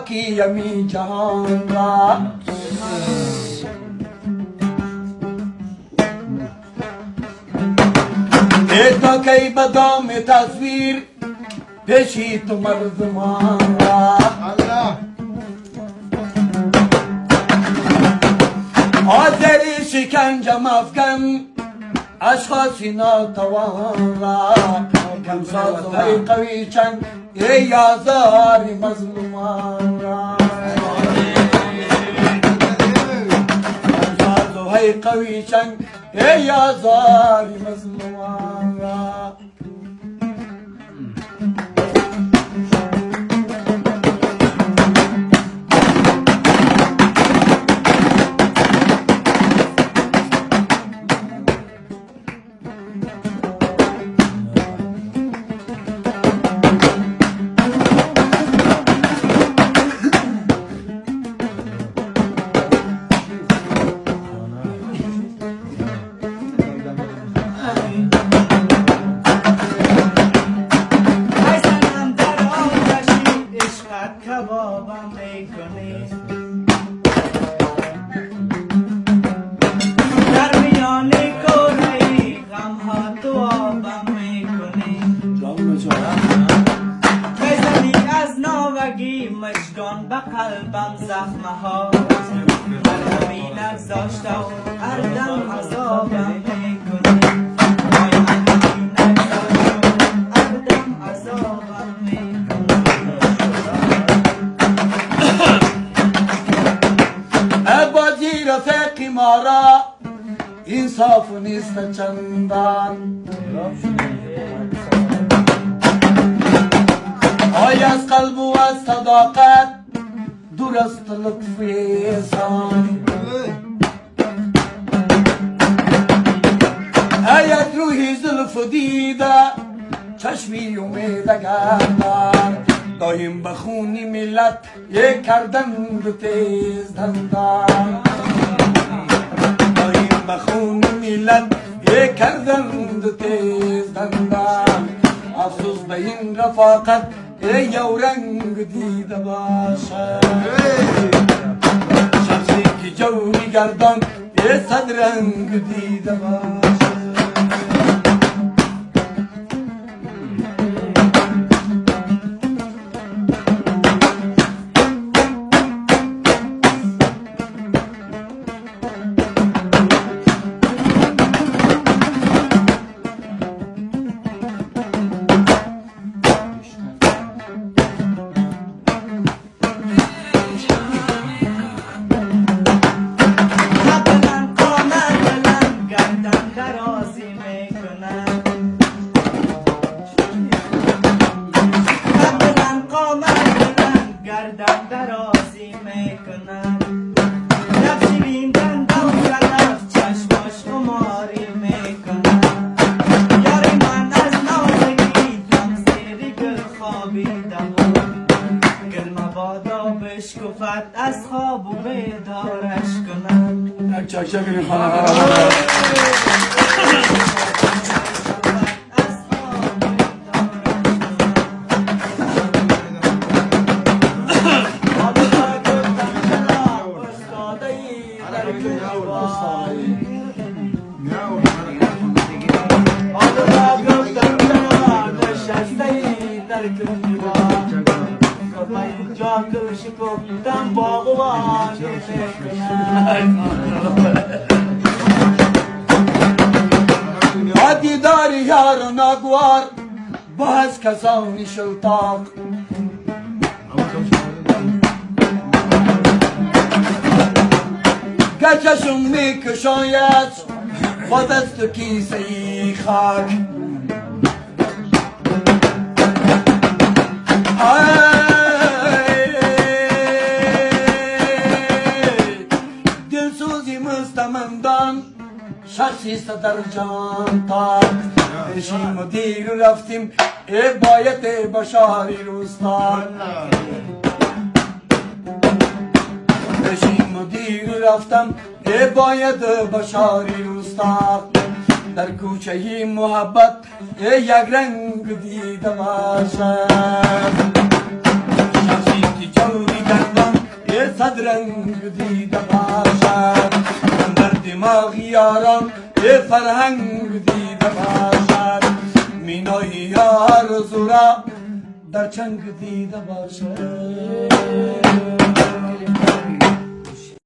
خاکی یمی جهان را ایتا کی بدام تصویر پیشی تو مردمان را آذری شکنجم افکن اشخاصی ناتوان را کم ساز و های قوی چند ای آزاری مظلومان را کم ساز و های قوی چند ای آزاری مظلومان را مجدان به قلبم زخمه ها هر همین نگذاشته و هر دم عذابم میکنی هر همین نگذاشته و هر دم عذابم میکنی عبادی رفیقی ما را انصاف نیست چندان آی از قلب و از صداقت دور است لطف احسان ای از روحی زلف دیده چشمی امید گردان دایم به خونی ملت یک کردند تیز دندان دایم به خونی ملت یک کردند تیز دندان افسوس به این رفاقت یو رنگ دیده باشد شخصی که جوی گردان صد رنگ دیده باشد از خواب و بیدارش کنم یک چاکشه کنیم خانه دیدار یار و ناگوار باز کسانی شلطاق گچشون میکشاید با دست و کیسه ای خاک دلسوزی مستمندان شخصی در جان تا بشیم و دیر رفتیم ای باید بشاری روستان بشیم و دیر رفتم ای باید بشاری روستان در کوچه محبت ای یک رنگ دیده باشد شخصی که داوی گندم صد رنگ دیده باشد در دماغ یاران فرهنگ دیده باشد مینای یار زورا در چنگ دیده باشد